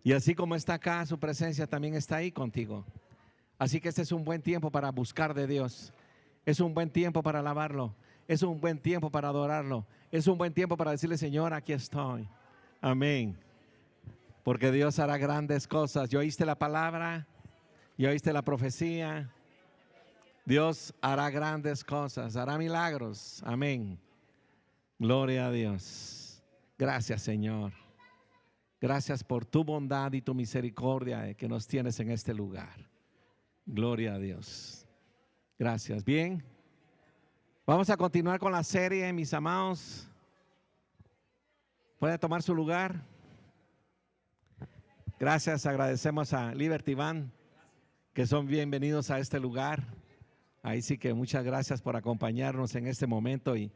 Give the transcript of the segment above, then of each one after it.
Y así como está acá, su presencia también está ahí contigo. Así que este es un buen tiempo para buscar de Dios. Es un buen tiempo para alabarlo. Es un buen tiempo para adorarlo. Es un buen tiempo para decirle, Señor, aquí estoy. Amén. Porque Dios hará grandes cosas. ¿Ya oíste la palabra? ¿Ya oíste la profecía? Dios hará grandes cosas, hará milagros. Amén. Gloria a Dios. Gracias, Señor. Gracias por tu bondad y tu misericordia que nos tienes en este lugar. Gloria a Dios. Gracias. Bien. Vamos a continuar con la serie, mis amados. ¿Puede tomar su lugar? Gracias. Agradecemos a Liberty Band, que son bienvenidos a este lugar. Ahí sí que muchas gracias por acompañarnos en este momento y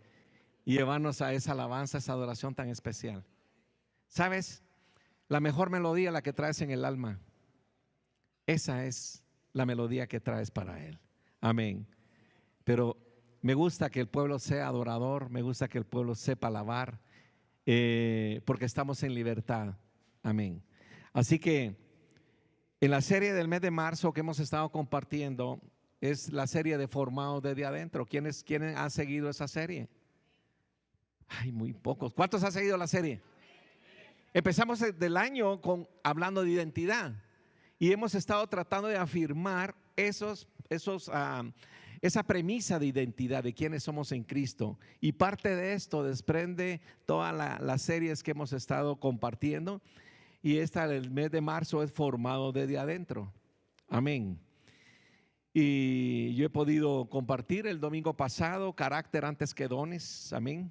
llevarnos a esa alabanza, esa adoración tan especial. ¿Sabes? La mejor melodía, la que traes en el alma, esa es la melodía que traes para Él. Amén. Pero me gusta que el pueblo sea adorador, me gusta que el pueblo sepa alabar, porque estamos en libertad. Amén. Así que en la serie del mes de marzo que hemos estado compartiendo, es la serie de Formados desde adentro. ¿Quiénes han seguido esa serie? Ay, muy pocos. ¿Cuántos han seguido la serie? Empezamos del año hablando de identidad y hemos estado tratando de afirmar esa premisa de identidad de quiénes somos en Cristo, y parte de esto desprende todas las series que hemos estado compartiendo, y esta del mes de marzo es Formado desde adentro. Amén. Y yo he podido compartir el domingo pasado carácter antes que dones. Amén.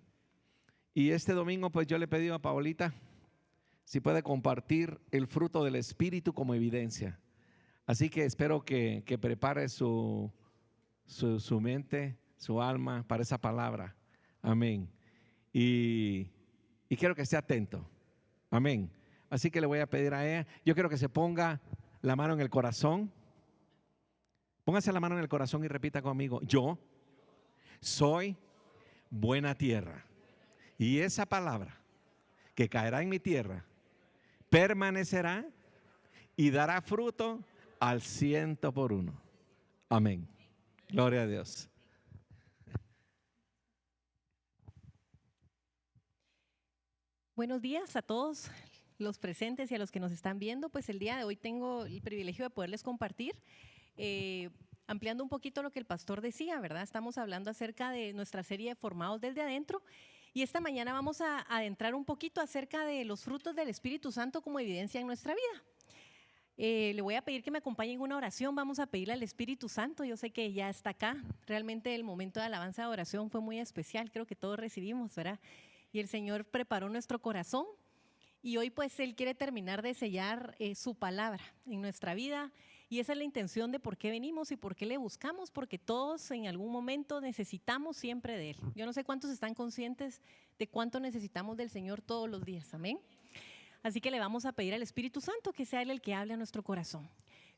Y este domingo pues yo le he pedido a Paolita si puede compartir el fruto del Espíritu como evidencia. Así que espero que prepare su mente, su alma para esa palabra. Amén. Y quiero que esté atento. Amén. Así que le voy a pedir a ella, yo quiero que se ponga la mano en el corazón. Póngase la mano en el corazón y repita conmigo: yo soy buena tierra, y esa palabra que caerá en mi tierra permanecerá y dará fruto al 100%. Amén. Gloria a Dios. Buenos días a todos los presentes y a los que nos están viendo. Pues el día de hoy tengo el privilegio de poderles compartir, ampliando un poquito lo que el pastor decía, ¿verdad? Estamos hablando acerca de nuestra serie de Formados desde adentro, y esta mañana vamos a adentrar un poquito acerca de los frutos del Espíritu Santo como evidencia en nuestra vida. Le voy a pedir que me acompañen en una oración. Vamos a pedirle al Espíritu Santo. Yo sé que ya está acá. Realmente el momento de alabanza de oración fue muy especial. Creo que todos recibimos, ¿verdad? Y el Señor preparó nuestro corazón. Y hoy pues Él quiere terminar de sellar su palabra en nuestra vida. Y esa es la intención de por qué venimos y por qué le buscamos, porque todos en algún momento necesitamos siempre de Él. Yo no sé cuántos están conscientes de cuánto necesitamos del Señor todos los días. Amén. Así que le vamos a pedir al Espíritu Santo que sea Él el que hable a nuestro corazón.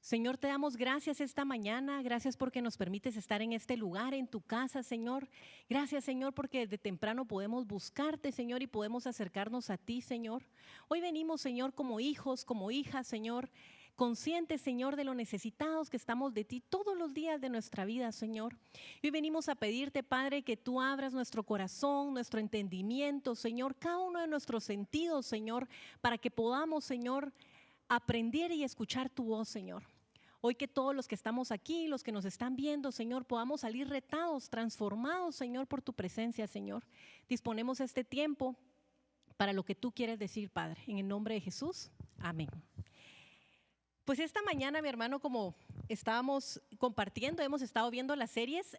Señor, te damos gracias esta mañana. Gracias porque nos permites estar en este lugar, en tu casa, Señor. Gracias, Señor, porque desde temprano podemos buscarte, Señor, y podemos acercarnos a ti, Señor. Hoy venimos, Señor, como hijos, como hijas, Señor, conscientes, Señor, de lo necesitados que estamos de ti todos los días de nuestra vida, Señor. Y hoy venimos a pedirte, Padre, que tú abras nuestro corazón, nuestro entendimiento, Señor, cada uno de nuestros sentidos, Señor, para que podamos, Señor, aprender y escuchar tu voz, Señor. Hoy que todos los que estamos aquí, los que nos están viendo, Señor, podamos salir retados, transformados, Señor, por tu presencia, Señor. Disponemos este tiempo para lo que tú quieres decir, Padre. En el nombre de Jesús, amén. Pues esta mañana, mi hermano, como estábamos compartiendo, hemos estado viendo las series.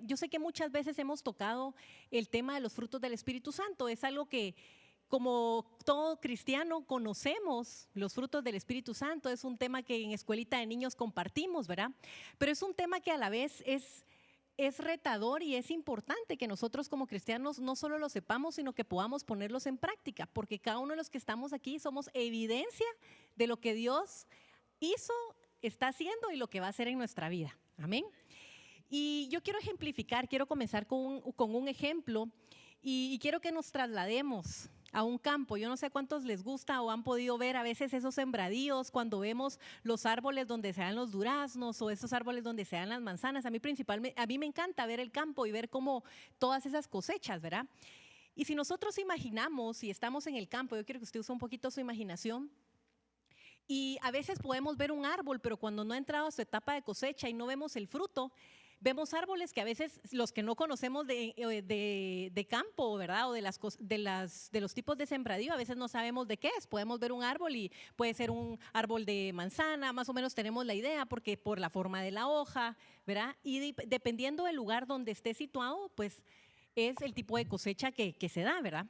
Yo sé que muchas veces hemos tocado el tema de los frutos del Espíritu Santo. Es algo que, como todo cristiano, conocemos los frutos del Espíritu Santo. Es un tema que en escuelita de niños compartimos, ¿verdad? Pero es un tema que a la vez es retador, y es importante que nosotros como cristianos no solo lo sepamos, sino que podamos ponerlos en práctica, porque cada uno de los que estamos aquí somos evidencia de lo que Dios hizo, está haciendo y lo que va a hacer en nuestra vida. Amén. Y yo quiero ejemplificar, quiero comenzar con un ejemplo, y quiero que nos traslademos a un campo. Yo no sé cuántos les gusta o han podido ver a veces esos sembradíos, cuando vemos los árboles donde se dan los duraznos o esos árboles donde se dan las manzanas. A mí me encanta ver el campo y ver cómo todas esas cosechas, ¿verdad? Y si nosotros imaginamos, si estamos en el campo, yo quiero que usted use un poquito su imaginación, y a veces podemos ver un árbol, pero cuando no ha entrado a su etapa de cosecha y no vemos el fruto, vemos árboles que a veces los que no conocemos de campo, ¿verdad? O de los tipos de sembradío, a veces no sabemos de qué es. Podemos ver un árbol y puede ser un árbol de manzana, más o menos tenemos la idea porque por la forma de la hoja, ¿verdad? Y dependiendo del lugar donde esté situado, pues es el tipo de cosecha que se da, ¿verdad?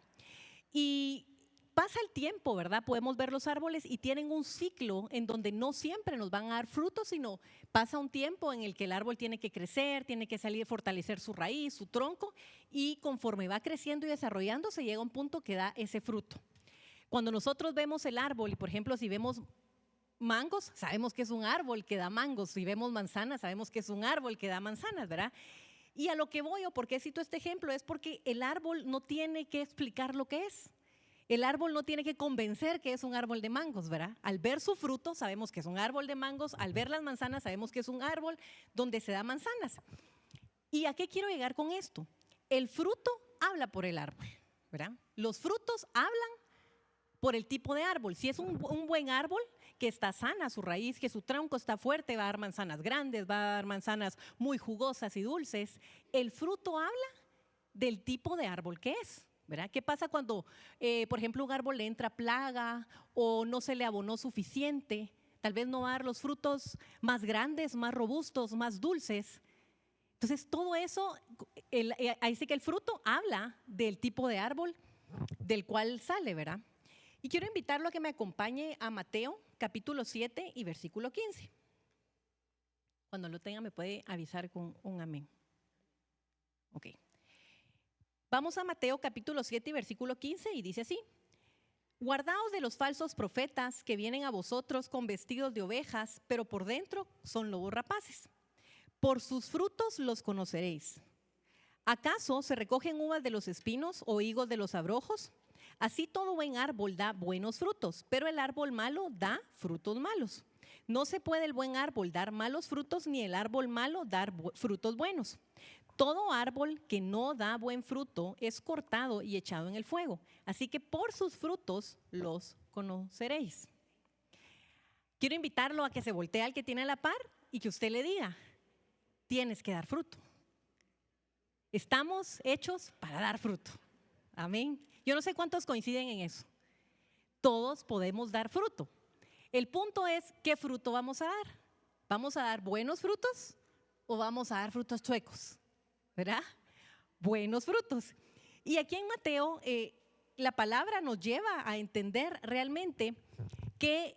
Y pasa el tiempo, ¿verdad? Podemos ver los árboles y tienen un ciclo en donde no siempre nos van a dar frutos, sino pasa un tiempo en el que el árbol tiene que crecer, tiene que salir, fortalecer su raíz, su tronco, y conforme va creciendo y desarrollándose, llega un punto que da ese fruto. Cuando nosotros vemos el árbol, y por ejemplo, si vemos mangos, sabemos que es un árbol que da mangos. Si vemos manzanas, sabemos que es un árbol que da manzanas, ¿verdad? Y a lo que voy, o por qué cito este ejemplo, es porque el árbol no tiene que explicar lo que es. El árbol no tiene que convencer que es un árbol de mangos, ¿verdad? Al ver su fruto sabemos que es un árbol de mangos, al ver las manzanas sabemos que es un árbol donde se da manzanas. ¿Y a qué quiero llegar con esto? El fruto habla por el árbol, ¿verdad? Los frutos hablan por el tipo de árbol. Si es un buen árbol que está sana su raíz, que su tronco está fuerte, va a dar manzanas grandes, va a dar manzanas muy jugosas y dulces. El fruto habla del tipo de árbol que es, ¿verdad? ¿Qué pasa cuando, por ejemplo, un árbol le entra plaga o no se le abonó suficiente? Tal vez no va a dar los frutos más grandes, más robustos, más dulces. Entonces, todo eso, ahí sí que el fruto habla del tipo de árbol del cual sale, ¿verdad? Y quiero invitarlo a que me acompañe a Mateo, capítulo 7 y versículo 15. Cuando lo tenga me puede avisar con un amén. Ok. Vamos a Mateo capítulo 7 y versículo 15 y dice así: guardaos de los falsos profetas que vienen a vosotros con vestidos de ovejas, pero por dentro son lobos rapaces. Por sus frutos los conoceréis. ¿Acaso se recogen uvas de los espinos o higos de los abrojos? Así todo buen árbol da buenos frutos, pero el árbol malo da frutos malos. No se puede el buen árbol dar malos frutos, ni el árbol malo dar frutos buenos. Todo árbol que no da buen fruto es cortado y echado en el fuego. Así que por sus frutos los conoceréis. Quiero invitarlo a que se voltee al que tiene a la par y que usted le diga: tienes que dar fruto. Estamos hechos para dar fruto. Amén. Yo no sé cuántos coinciden en eso. Todos podemos dar fruto. El punto es, ¿qué fruto vamos a dar? ¿Vamos a dar buenos frutos o vamos a dar frutos chuecos? ¿Verdad? Buenos frutos. Y aquí en Mateo, la palabra nos lleva a entender realmente que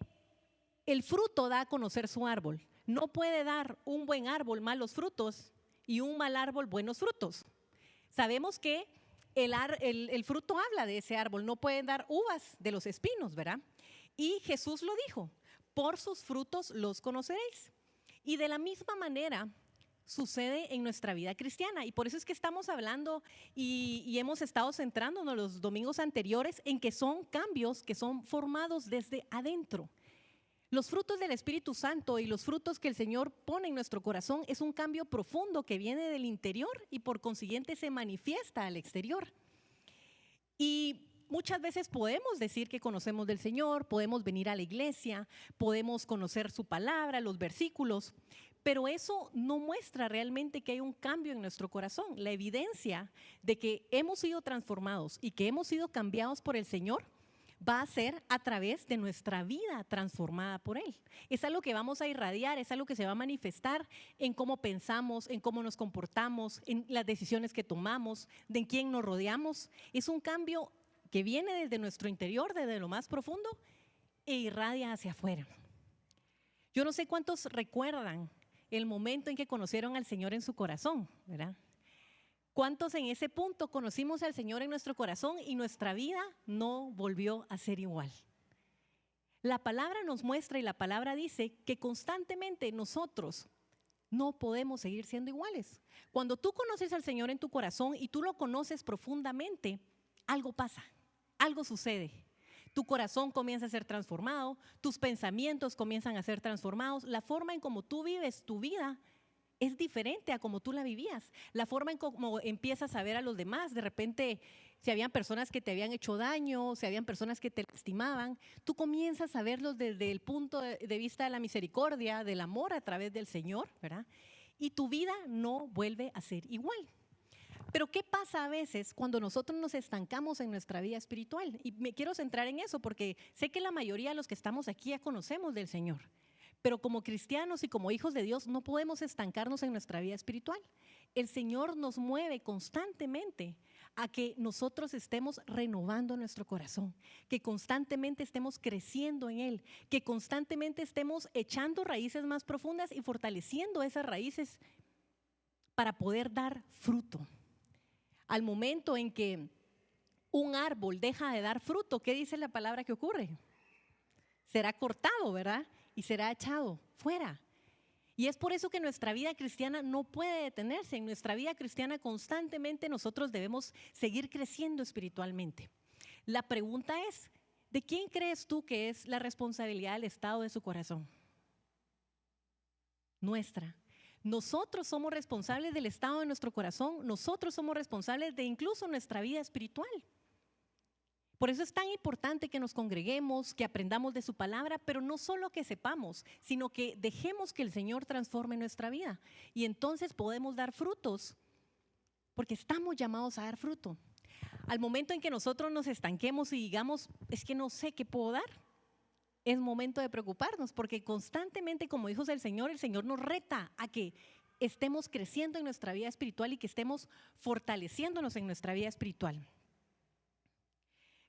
el fruto da a conocer su árbol. No puede dar un buen árbol malos frutos y un mal árbol buenos frutos. Sabemos que el fruto habla de ese árbol. No pueden dar uvas de los espinos, ¿verdad? Y Jesús lo dijo: por sus frutos los conoceréis. Y de la misma manera sucede en nuestra vida cristiana, y por eso es que estamos hablando y hemos estado centrándonos los domingos anteriores en que son cambios que son formados desde adentro. Los frutos del Espíritu Santo y los frutos que el Señor pone en nuestro corazón es un cambio profundo que viene del interior y por consiguiente se manifiesta al exterior. Y muchas veces podemos decir que conocemos del Señor, podemos venir a la iglesia, podemos conocer su palabra, los versículos, pero eso no muestra realmente que hay un cambio en nuestro corazón. La evidencia de que hemos sido transformados y que hemos sido cambiados por el Señor va a ser a través de nuestra vida transformada por Él. Es algo que vamos a irradiar, es algo que se va a manifestar en cómo pensamos, en cómo nos comportamos, en las decisiones que tomamos, de en quién nos rodeamos. Es un cambio que viene desde nuestro interior, desde lo más profundo, e irradia hacia afuera. Yo no sé cuántos recuerdan el momento en que conocieron al Señor en su corazón, ¿verdad? ¿Cuántos en ese punto conocimos al Señor en nuestro corazón y nuestra vida no volvió a ser igual? La palabra nos muestra y la palabra dice que constantemente nosotros no podemos seguir siendo iguales. Cuando tú conoces al Señor en tu corazón y tú lo conoces profundamente, algo pasa. algo sucede. Tu corazón comienza a ser transformado, tus pensamientos comienzan a ser transformados, la forma en cómo tú vives tu vida es diferente a como tú la vivías. La forma en cómo empiezas a ver a los demás, de repente, si habían personas que te habían hecho daño, si habían personas que te lastimaban, tú comienzas a verlos desde el punto de vista de la misericordia, del amor a través del Señor, ¿verdad? Y tu vida no vuelve a ser igual. Pero ¿qué pasa a veces cuando nosotros nos estancamos en nuestra vida espiritual? Y me quiero centrar en eso porque sé que la mayoría de los que estamos aquí ya conocemos del Señor. Pero como cristianos y como hijos de Dios no podemos estancarnos en nuestra vida espiritual. El Señor nos mueve constantemente a que nosotros estemos renovando nuestro corazón, que constantemente estemos creciendo en Él, que constantemente estemos echando raíces más profundas y fortaleciendo esas raíces para poder dar fruto. Al momento en que un árbol deja de dar fruto, ¿qué dice la palabra que ocurre? Será cortado, ¿verdad? Y será echado fuera. Y es por eso que nuestra vida cristiana no puede detenerse. En nuestra vida cristiana constantemente nosotros debemos seguir creciendo espiritualmente. La pregunta es, ¿de quién crees tú que es la responsabilidad del estado de su corazón? Nuestra. Nosotros somos responsables del estado de nuestro corazón, nosotros somos responsables de incluso nuestra vida espiritual. Por eso es tan importante que nos congreguemos, que aprendamos de su palabra, pero no solo que sepamos, sino que dejemos que el Señor transforme nuestra vida. Y entonces podemos dar frutos, porque estamos llamados a dar fruto. Al momento en que nosotros nos estanquemos y digamos, es que no sé qué puedo dar, es momento de preocuparnos, porque constantemente como hijos del Señor, el Señor nos reta a que estemos creciendo en nuestra vida espiritual y que estemos fortaleciéndonos en nuestra vida espiritual.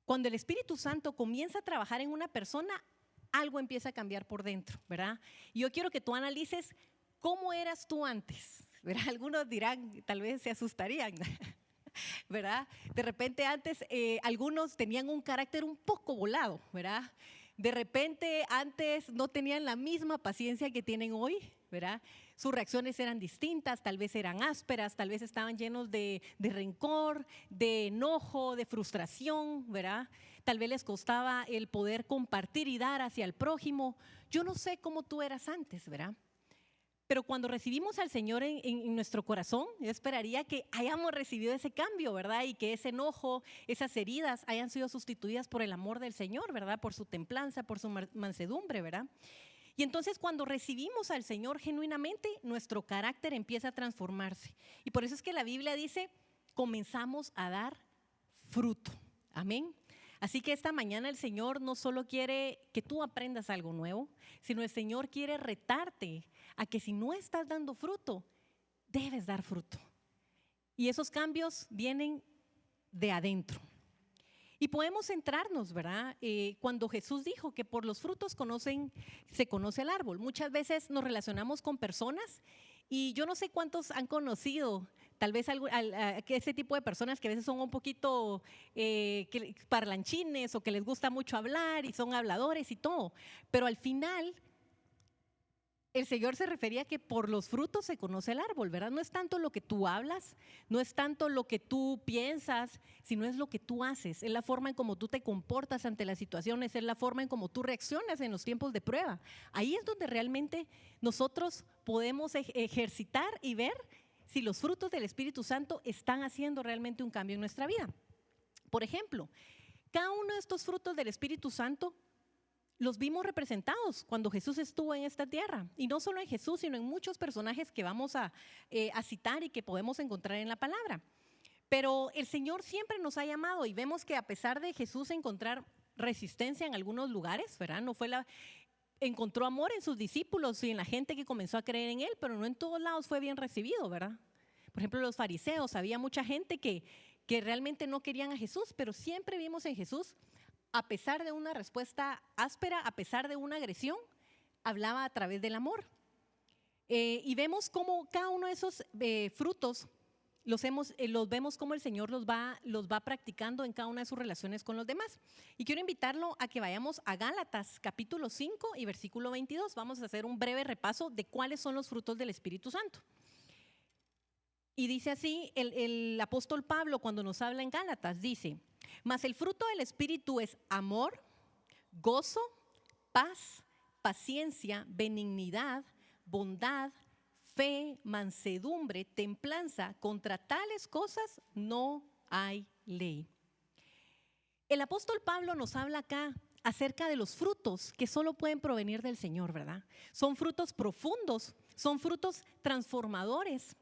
Cuando el Espíritu Santo comienza a trabajar en una persona, algo empieza a cambiar por dentro, ¿verdad? Y yo quiero que tú analices cómo eras tú antes, ¿verdad? Algunos dirán, tal vez se asustarían, ¿verdad? De repente antes algunos tenían un carácter un poco volado, ¿verdad? De repente antes no tenían la misma paciencia que tienen hoy, ¿verdad? Sus reacciones eran distintas, tal vez eran ásperas, tal vez estaban llenos de rencor, de enojo, de frustración, ¿verdad? Tal vez les costaba el poder compartir y dar hacia el prójimo. Yo no sé cómo tú eras antes, ¿verdad? Pero cuando recibimos al Señor en nuestro corazón, yo esperaría que hayamos recibido ese cambio, ¿verdad? Y que ese enojo, esas heridas hayan sido sustituidas por el amor del Señor, ¿verdad? Por su templanza, por su mansedumbre, ¿verdad? Y entonces cuando recibimos al Señor genuinamente, nuestro carácter empieza a transformarse. Y por eso es que la Biblia dice, comenzamos a dar fruto. Amén. Así que esta mañana el Señor no solo quiere que tú aprendas algo nuevo, sino el Señor quiere retarte a que si no estás dando fruto, debes dar fruto. Y esos cambios vienen de adentro. Y podemos centrarnos, ¿verdad? Cuando Jesús dijo que por los frutos se conoce el árbol. Muchas veces nos relacionamos con personas y yo no sé cuántos han conocido, tal vez ese tipo de personas que a veces son un poquito parlanchines o que les gusta mucho hablar y son habladores y todo. Pero al final el Señor se refería a que por los frutos se conoce el árbol, ¿verdad? No es tanto lo que tú hablas, no es tanto lo que tú piensas, sino es lo que tú haces, es la forma en cómo tú te comportas ante las situaciones, es la forma en cómo tú reaccionas en los tiempos de prueba. Ahí es donde realmente nosotros podemos ejercitar y ver si los frutos del Espíritu Santo están haciendo realmente un cambio en nuestra vida. Por ejemplo, cada uno de estos frutos del Espíritu Santo los vimos representados cuando Jesús estuvo en esta tierra. Y no solo en Jesús, sino en muchos personajes que vamos a citar y que podemos encontrar en la palabra. Pero el Señor siempre nos ha llamado y vemos que a pesar de Jesús encontrar resistencia en algunos lugares, ¿verdad? Encontró amor en sus discípulos y en la gente que comenzó a creer en Él, pero no en todos lados fue bien recibido, ¿verdad? Por ejemplo, los fariseos, había mucha gente que realmente no querían a Jesús, pero siempre vimos en Jesús, a pesar de una respuesta áspera, a pesar de una agresión, hablaba a través del amor. Y vemos cómo cada uno de esos frutos los vemos cómo el Señor los va practicando en cada una de sus relaciones con los demás. Y quiero invitarlo a que vayamos a Gálatas capítulo 5 y versículo 22. Vamos a hacer un breve repaso de cuáles son los frutos del Espíritu Santo. Y dice así el apóstol Pablo cuando nos habla en Gálatas, dice: Mas el fruto del Espíritu es amor, gozo, paz, paciencia, benignidad, bondad, fe, mansedumbre, templanza. Contra tales cosas no hay ley. El apóstol Pablo nos habla acá acerca de los frutos que solo pueden provenir del Señor, ¿verdad? Son frutos profundos, son frutos transformadores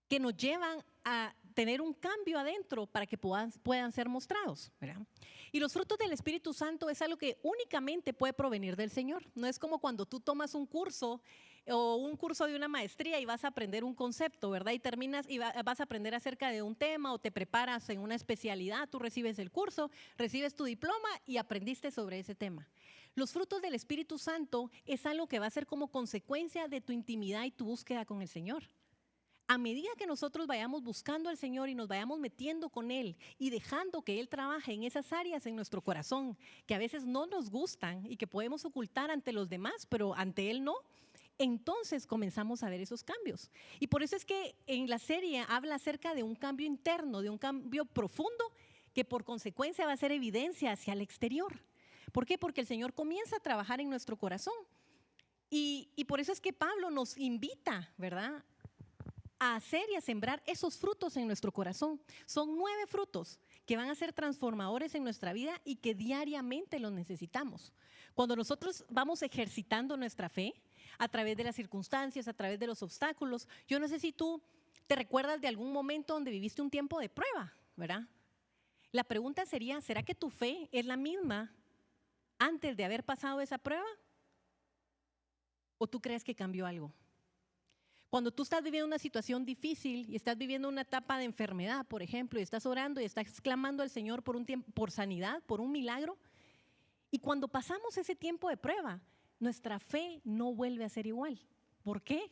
que nos llevan a tener un cambio adentro para que puedan ser mostrados, ¿verdad? Y los frutos del Espíritu Santo es algo que únicamente puede provenir del Señor. No es como cuando tú tomas un curso o un curso de una maestría y vas a aprender un concepto, ¿verdad? Y terminas y vas a aprender acerca de un tema o te preparas en una especialidad, tú recibes el curso, recibes tu diploma y aprendiste sobre ese tema. Los frutos del Espíritu Santo es algo que va a ser como consecuencia de tu intimidad y tu búsqueda con el Señor. A medida que nosotros vayamos buscando al Señor y nos vayamos metiendo con Él y dejando que Él trabaje en esas áreas en nuestro corazón que a veces no nos gustan y que podemos ocultar ante los demás, pero ante Él no, entonces comenzamos a ver esos cambios. Y por eso es que en la serie habla acerca de un cambio interno, de un cambio profundo que por consecuencia va a ser evidencia hacia el exterior. ¿Por qué? Porque el Señor comienza a trabajar en nuestro corazón. Y por eso es que Pablo nos invita, ¿verdad?, a hacer y a sembrar esos frutos en nuestro corazón. Son 9 frutos que van a ser transformadores en nuestra vida y que diariamente los necesitamos. Cuando nosotros vamos ejercitando nuestra fe a través de las circunstancias, a través de los obstáculos, yo no sé si tú te recuerdas de algún momento donde viviste un tiempo de prueba, ¿verdad? La pregunta sería, ¿será que tu fe es la misma antes de haber pasado esa prueba? ¿O tú crees que cambió algo? Cuando tú estás viviendo una situación difícil y estás viviendo una etapa de enfermedad, por ejemplo, y estás orando y estás clamando al Señor por un tiempo, por sanidad, por un milagro, y cuando pasamos ese tiempo de prueba, nuestra fe no vuelve a ser igual. ¿Por qué?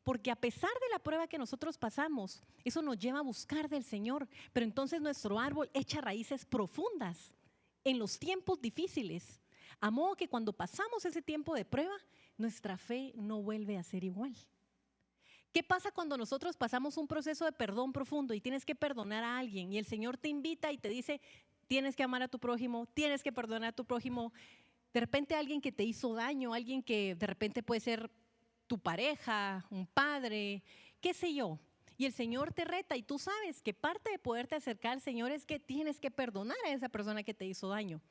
Porque a pesar de la prueba que nosotros pasamos, eso nos lleva a buscar del Señor, pero entonces nuestro árbol echa raíces profundas en los tiempos difíciles, a modo que cuando pasamos ese tiempo de prueba, nuestra fe no vuelve a ser igual. ¿Qué pasa cuando nosotros pasamos un proceso de perdón profundo y tienes que perdonar a alguien y el Señor te invita y te dice, tienes que amar a tu prójimo, tienes que perdonar a tu prójimo? De repente alguien que te hizo daño, alguien que de repente puede ser tu pareja, un padre, qué sé yo. Y el Señor te reta y tú sabes que parte de poderte acercar al Señor es que tienes que perdonar a esa persona que te hizo daño.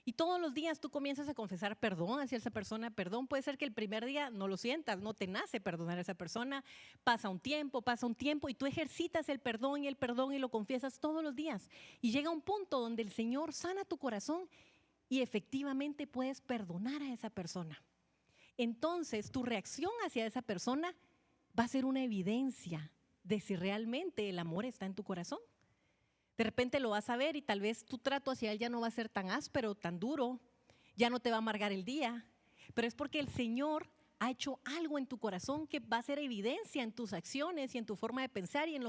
Y todos los días tú comienzas a confesar perdón hacia esa persona, perdón. Puede ser que el primer día no lo sientas, no te nace perdonar a esa persona, pasa un tiempo y tú ejercitas el perdón y lo confiesas todos los días. Y llega un punto donde el Señor sana tu corazón y efectivamente puedes perdonar a esa persona. Entonces tu reacción hacia esa persona va a ser una evidencia de si realmente el amor está en tu corazón. De repente lo vas a ver y tal vez tu trato hacia él ya no va a ser tan áspero, tan duro, ya no te va a amargar el día, pero es porque el Señor ha hecho algo en tu corazón que va a ser evidencia en tus acciones y en tu forma de pensar y en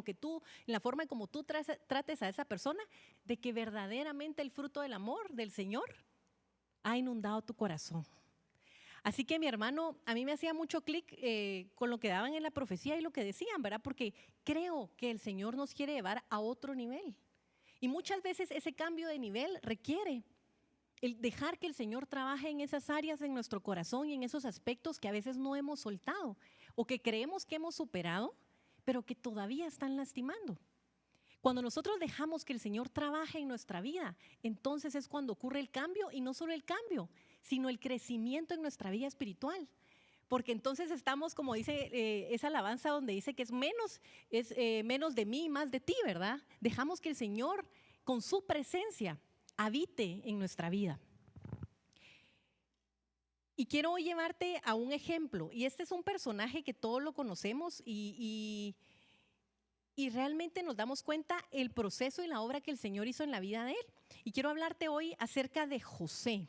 la forma en cómo tú trates a esa persona, de que verdaderamente el fruto del amor del Señor ha inundado tu corazón. Así que mi hermano, a mí me hacía mucho clic con lo que daban en la profecía y lo que decían, ¿verdad? Porque creo que el Señor nos quiere llevar a otro nivel. Y muchas veces ese cambio de nivel requiere el dejar que el Señor trabaje en esas áreas en nuestro corazón y en esos aspectos que a veces no hemos soltado o que creemos que hemos superado, pero que todavía están lastimando. Cuando nosotros dejamos que el Señor trabaje en nuestra vida, entonces es cuando ocurre el cambio, y no solo el cambio, sino el crecimiento en nuestra vida espiritual. Porque entonces estamos, como dice esa alabanza donde dice que es menos de mí, más de ti, ¿verdad? Dejamos que el Señor con su presencia habite en nuestra vida. Y quiero hoy llevarte a un ejemplo, y este es un personaje que todos lo conocemos y realmente nos damos cuenta el proceso y la obra que el Señor hizo en la vida de él. Y quiero hablarte hoy acerca de José.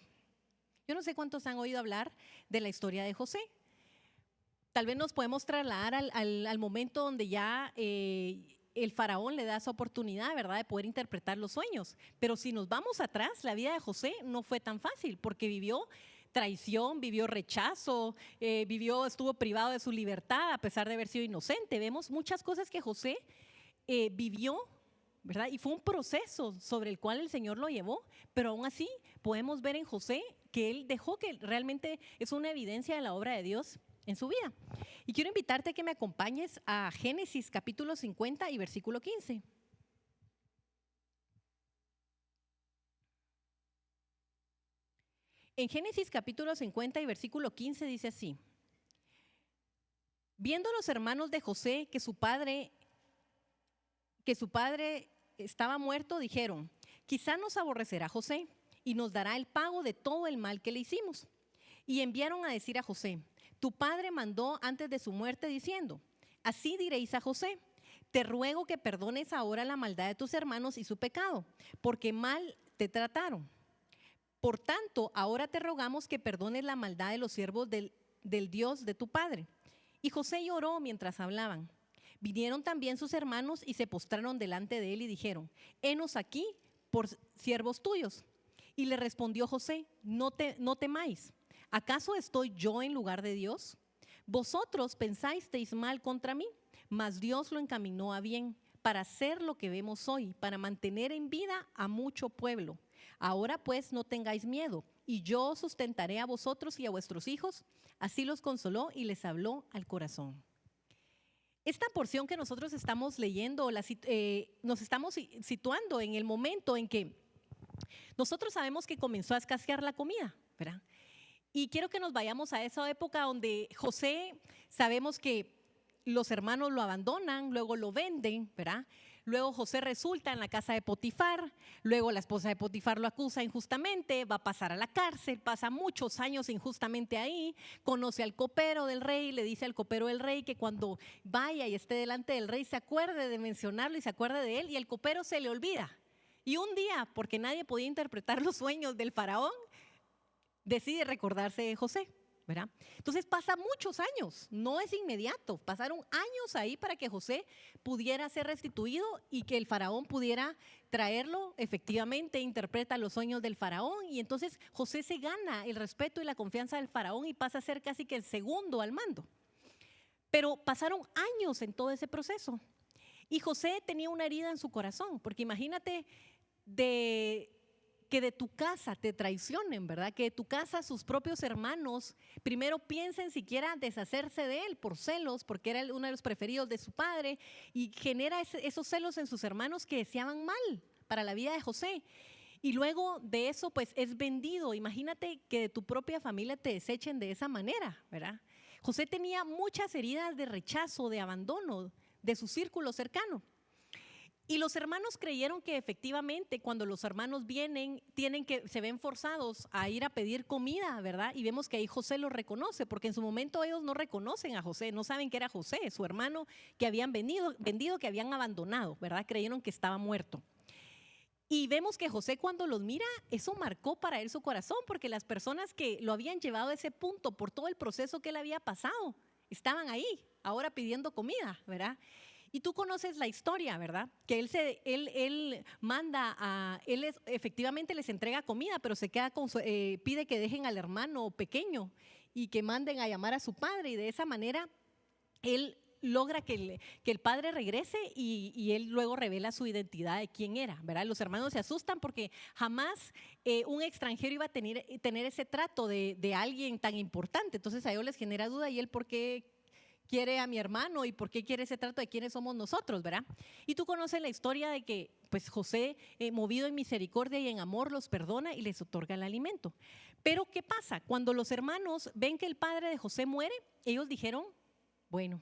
Yo no sé cuántos han oído hablar de la historia de José. Tal vez nos podemos trasladar al momento donde ya el faraón le da esa oportunidad, ¿verdad?, de poder interpretar los sueños. Pero si nos vamos atrás, la vida de José no fue tan fácil, porque vivió traición, vivió rechazo, estuvo privado de su libertad a pesar de haber sido inocente. Vemos muchas cosas que José vivió ¿verdad? Y fue un proceso sobre el cual el Señor lo llevó, pero aún así podemos ver en José que él dejó que realmente es una evidencia de la obra de Dios en su vida. Y quiero invitarte a que me acompañes a Génesis capítulo 50 y versículo 15. En Génesis capítulo 50 y versículo 15 dice así: viendo los hermanos de José que su padre estaba muerto, dijeron: quizá nos aborrecerá José y nos dará el pago de todo el mal que le hicimos. Y enviaron a decir a José: tu padre mandó antes de su muerte diciendo: así diréis a José, te ruego que perdones ahora la maldad de tus hermanos y su pecado, porque mal te trataron. Por tanto, ahora te rogamos que perdones la maldad de los siervos del Dios de tu padre. Y José lloró mientras hablaban. Vinieron también sus hermanos y se postraron delante de él y dijeron: henos aquí por siervos tuyos. Y le respondió José: no temáis. ¿Acaso estoy yo en lugar de Dios? Vosotros pensasteis mal contra mí, mas Dios lo encaminó a bien, para hacer lo que vemos hoy, para mantener en vida a mucho pueblo. Ahora pues no tengáis miedo, y yo os sustentaré a vosotros y a vuestros hijos. Así los consoló y les habló al corazón. Esta porción que nosotros estamos leyendo, nos estamos situando en el momento en que nosotros sabemos que comenzó a escasear la comida, ¿verdad? Y quiero que nos vayamos a esa época donde José, sabemos que los hermanos lo abandonan, luego lo venden, ¿verdad? Luego José resulta en la casa de Potifar, luego la esposa de Potifar lo acusa injustamente, va a pasar a la cárcel, pasa muchos años injustamente ahí, conoce al copero del rey, le dice al copero del rey que cuando vaya y esté delante del rey se acuerde de mencionarlo y se acuerde de él, y el copero se le olvida. Y un día, porque nadie podía interpretar los sueños del faraón, decide recordarse de José, ¿verdad? Entonces pasa muchos años, no es inmediato, pasaron años ahí para que José pudiera ser restituido y que el faraón pudiera traerlo. Efectivamente interpreta los sueños del faraón y entonces José se gana el respeto y la confianza del faraón y pasa a ser casi que el segundo al mando. Pero pasaron años en todo ese proceso y José tenía una herida en su corazón, porque imagínate que de tu casa te traicionen, ¿verdad? Que de tu casa sus propios hermanos primero piensen siquiera deshacerse de él por celos, porque era uno de los preferidos de su padre, y genera esos celos en sus hermanos que deseaban mal para la vida de José. Y luego de eso, pues es vendido. Imagínate que de tu propia familia te desechen de esa manera, ¿verdad? José tenía muchas heridas de rechazo, de abandono de su círculo cercano. Y los hermanos creyeron que efectivamente cuando los hermanos vienen, se ven forzados a ir a pedir comida, ¿verdad? Y vemos que ahí José los reconoce, porque en su momento ellos no reconocen a José, no saben que era José, su hermano que habían vendido, que habían abandonado, ¿verdad? Creyeron que estaba muerto. Y vemos que José cuando los mira, eso marcó para él su corazón, porque las personas que lo habían llevado a ese punto por todo el proceso que él había pasado, estaban ahí, ahora pidiendo comida, ¿verdad? Y tú conoces la historia, ¿verdad? Que él efectivamente les entrega comida, pero se queda pide que dejen al hermano pequeño y que manden a llamar a su padre, y de esa manera él logra que el padre regrese y él luego revela su identidad de quién era, ¿verdad? Los hermanos se asustan porque jamás un extranjero iba a tener ese trato de alguien tan importante. Entonces a ellos les genera duda, ¿y él por qué quiere a mi hermano y por qué quiere ese trato de quiénes somos nosotros, ¿verdad? Y tú conoces la historia de que pues José, movido en misericordia y en amor, los perdona y les otorga el alimento. Pero ¿qué pasa? Cuando los hermanos ven que el padre de José muere, ellos dijeron: bueno,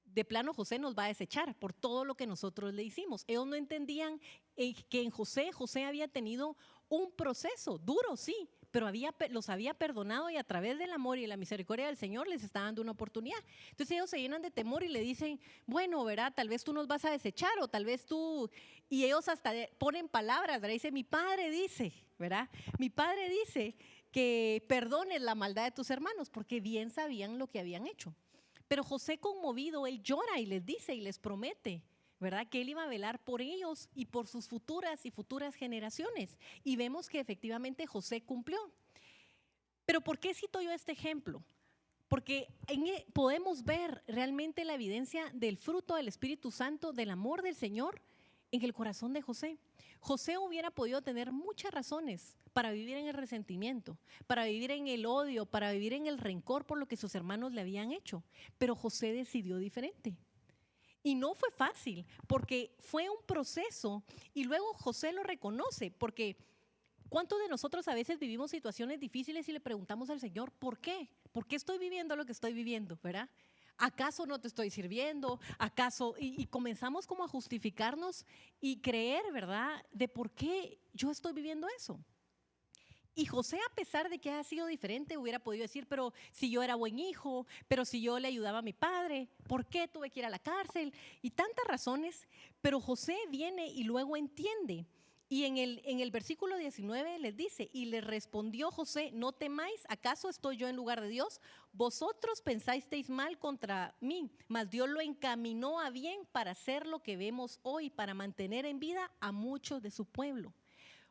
de plano José nos va a desechar por todo lo que nosotros le hicimos. Ellos no entendían que en José había tenido un proceso duro, sí, pero los había perdonado, y a través del amor y la misericordia del Señor les está dando una oportunidad. Entonces ellos se llenan de temor y le dicen: bueno, ¿verdad? Tal vez tú nos vas a desechar, o tal vez tú… Y ellos hasta ponen palabras, ¿verdad? Dice: mi padre dice, ¿verdad? Mi padre dice que perdones la maldad de tus hermanos, porque bien sabían lo que habían hecho. Pero José, conmovido, él llora y les dice y les promete, ¿verdad?, que él iba a velar por ellos y por sus futuras generaciones. Y vemos que efectivamente José cumplió. Pero ¿por qué cito yo este ejemplo? Porque podemos ver realmente la evidencia del fruto del Espíritu Santo, del amor del Señor en el corazón de José. José hubiera podido tener muchas razones para vivir en el resentimiento, para vivir en el odio, para vivir en el rencor por lo que sus hermanos le habían hecho. Pero José decidió diferente. Y no fue fácil, porque fue un proceso y luego José lo reconoce, porque ¿cuántos de nosotros a veces vivimos situaciones difíciles y le preguntamos al Señor, ¿por qué? ¿Por qué estoy viviendo lo que estoy viviendo? ¿Verdad? ¿Acaso no te estoy sirviendo? ¿Acaso? Y comenzamos como a justificarnos y creer, ¿verdad? De por qué yo estoy viviendo eso. Y José, a pesar de que ha sido diferente, hubiera podido decir, pero si yo era buen hijo, pero si yo le ayudaba a mi padre, ¿por qué tuve que ir a la cárcel? Y tantas razones, pero José viene y luego entiende. Y en el versículo 19 les dice, y le respondió José, no temáis, ¿acaso estoy yo en lugar de Dios? Vosotros pensasteis mal contra mí, mas Dios lo encaminó a bien para hacer lo que vemos hoy, para mantener en vida a muchos de su pueblo.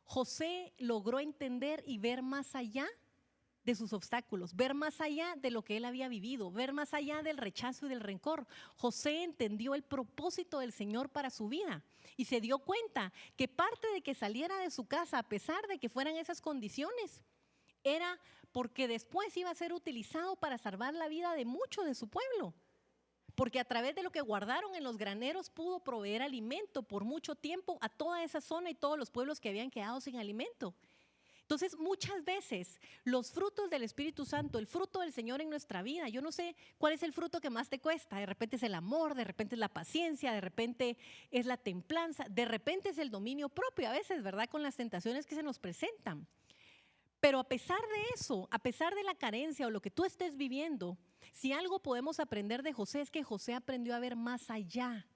José logró entender y ver más allá de sus obstáculos, ver más allá de lo que él había vivido, ver más allá del rechazo y del rencor. José entendió el propósito del Señor para su vida y se dio cuenta que parte de que saliera de su casa, a pesar de que fueran esas condiciones, era porque después iba a ser utilizado para salvar la vida de muchos de su pueblo. Porque a través de lo que guardaron en los graneros pudo proveer alimento por mucho tiempo a toda esa zona y todos los pueblos que habían quedado sin alimento. Entonces, muchas veces los frutos del Espíritu Santo, el fruto del Señor en nuestra vida, yo no sé cuál es el fruto que más te cuesta. De repente es el amor, de repente es la paciencia, de repente es la templanza, de repente es el dominio propio, a veces, ¿verdad? Con las tentaciones que se nos presentan. Pero a pesar de eso, a pesar de la carencia o lo que tú estés viviendo, si algo podemos aprender de José es que José aprendió a ver más allá.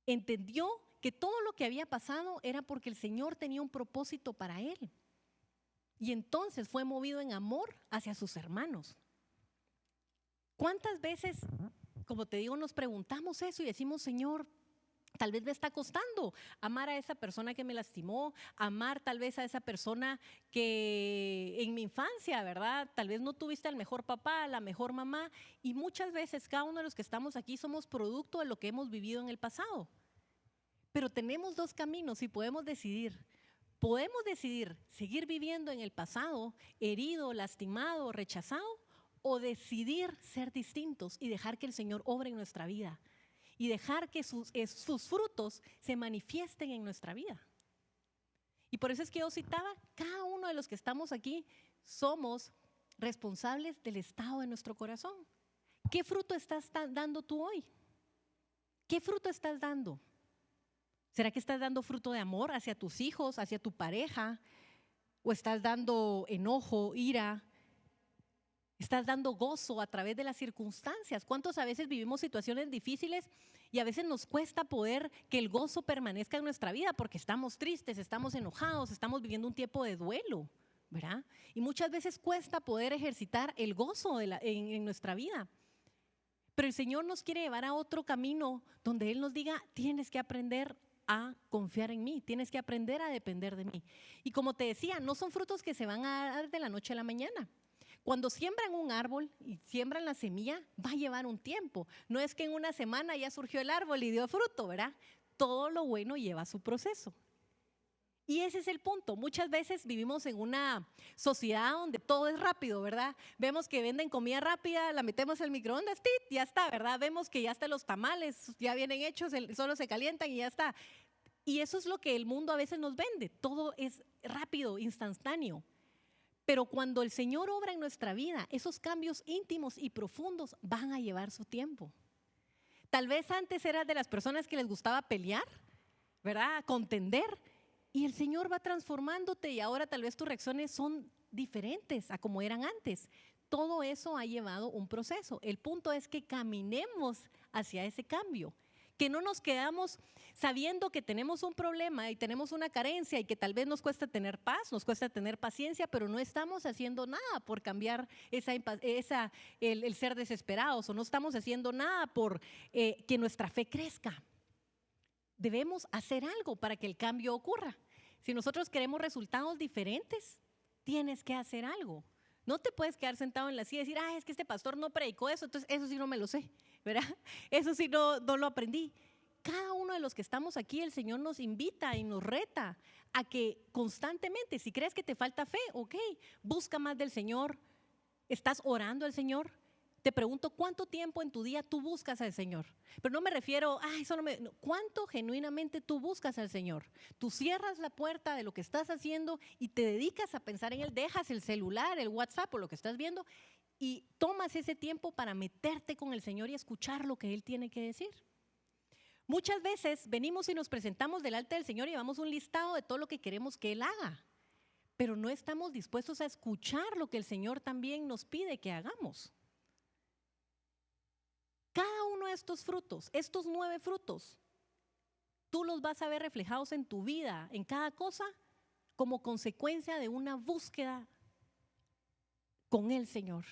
Entendió que todo lo que había pasado era porque el Señor tenía un propósito para él. Y entonces fue movido en amor hacia sus hermanos. ¿Cuántas veces, como te digo, nos preguntamos eso y decimos, Señor, tal vez me está costando amar a esa persona que me lastimó, amar tal vez a esa persona que en mi infancia, ¿verdad? Tal vez no tuviste al mejor papá, la mejor mamá, y muchas veces cada uno de los que estamos aquí somos producto de lo que hemos vivido en el pasado. Pero tenemos dos caminos y podemos decidir. Podemos decidir seguir viviendo en el pasado, herido, lastimado, rechazado, o decidir ser distintos y dejar que el Señor obre en nuestra vida. Y dejar que sus frutos se manifiesten en nuestra vida. Y por eso es que yo citaba, cada uno de los que estamos aquí somos responsables del estado de nuestro corazón. ¿Qué fruto estás dando tú hoy? ¿Qué fruto estás dando? ¿Será que estás dando fruto de amor hacia tus hijos, hacia tu pareja? ¿O estás dando enojo, ira? Estás dando gozo a través de las circunstancias. ¿Cuántos a veces vivimos situaciones difíciles y a veces nos cuesta poder que el gozo permanezca en nuestra vida porque estamos tristes, estamos enojados, estamos viviendo un tiempo de duelo, ¿verdad? Y muchas veces cuesta poder ejercitar el gozo en nuestra vida. Pero el Señor nos quiere llevar a otro camino donde Él nos diga, tienes que aprender a confiar en mí, tienes que aprender a depender de mí. Y como te decía, no son frutos que se van a dar de la noche a la mañana. Cuando siembran un árbol y siembran la semilla, va a llevar un tiempo. No es que en una semana ya surgió el árbol y dio fruto, ¿verdad? Todo lo bueno lleva su proceso. Y ese es el punto. Muchas veces vivimos en una sociedad donde todo es rápido, ¿verdad? Vemos que venden comida rápida, la metemos al microondas, ¡tit! Ya está, ¿verdad? Vemos que ya hasta los tamales ya vienen hechos, solo se calientan y ya está. Y eso es lo que el mundo a veces nos vende. Todo es rápido, instantáneo. Pero cuando el Señor obra en nuestra vida, esos cambios íntimos y profundos van a llevar su tiempo. Tal vez antes eras de las personas que les gustaba pelear, ¿verdad? Contender. Y el Señor va transformándote y ahora tal vez tus reacciones son diferentes a como eran antes. Todo eso ha llevado un proceso. El punto es que caminemos hacia ese cambio. Que no nos quedamos sabiendo que tenemos un problema y tenemos una carencia y que tal vez nos cuesta tener paz, nos cuesta tener paciencia, pero no estamos haciendo nada por cambiar el ser desesperados o no estamos haciendo nada por que nuestra fe crezca. Debemos hacer algo para que el cambio ocurra. Si nosotros queremos resultados diferentes, tienes que hacer algo. No te puedes quedar sentado en la silla y decir, es que este pastor no predicó eso, entonces eso sí no me lo sé, ¿verdad? Eso sí no lo aprendí. cada uno de los que estamos aquí, el Señor nos invita y nos reta a que constantemente, si crees que te falta fe, ok, busca más del Señor. ¿Estás orando al Señor? Te pregunto, ¿cuánto tiempo en tu día tú buscas al Señor? Pero no me refiero, ¿cuánto genuinamente tú buscas al Señor? Tú cierras la puerta de lo que estás haciendo y te dedicas a pensar en Él, dejas el celular, el WhatsApp o lo que estás viendo y tomas ese tiempo para meterte con el Señor y escuchar lo que Él tiene que decir. Muchas veces venimos y nos presentamos delante del Señor y llevamos un listado de todo lo que queremos que Él haga, pero no estamos dispuestos a escuchar lo que el Señor también nos pide que hagamos. Cada uno de estos frutos, estos 9 frutos, tú los vas a ver reflejados en tu vida, en cada cosa, como consecuencia de una búsqueda con el Señor,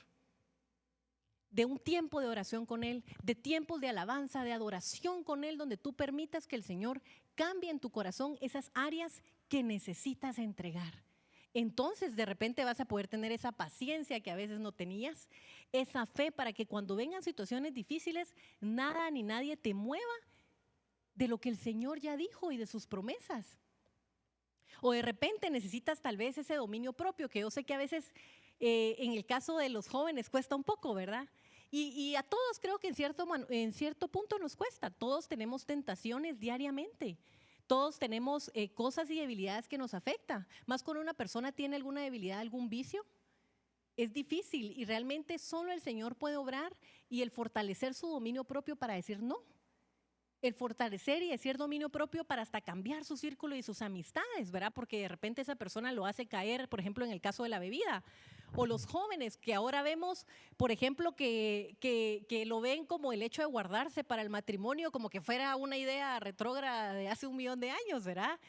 de un tiempo de oración con Él, de tiempos de alabanza, de adoración con Él, donde tú permitas que el Señor cambie en tu corazón esas áreas que necesitas entregar. Entonces de repente vas a poder tener esa paciencia que a veces no tenías, esa fe para que cuando vengan situaciones difíciles, nada ni nadie te mueva de lo que el Señor ya dijo y de sus promesas. O de repente necesitas tal vez ese dominio propio, que yo sé que a veces en el caso de los jóvenes cuesta un poco, ¿verdad? Y a todos creo que en cierto punto nos cuesta. Todos tenemos tentaciones diariamente. Todos tenemos cosas y debilidades que nos afectan. Más cuando una persona tiene alguna debilidad, algún vicio, es difícil y realmente solo el Señor puede obrar y el fortalecer su dominio propio para decir no. El fortalecer y decir dominio propio para hasta cambiar su círculo y sus amistades, ¿verdad? Porque de repente esa persona lo hace caer, por ejemplo, en el caso de la bebida. O los jóvenes que ahora vemos, por ejemplo, que lo ven como el hecho de guardarse para el matrimonio, como que fuera una idea retrógrada de hace 1.000.000 de años, ¿verdad?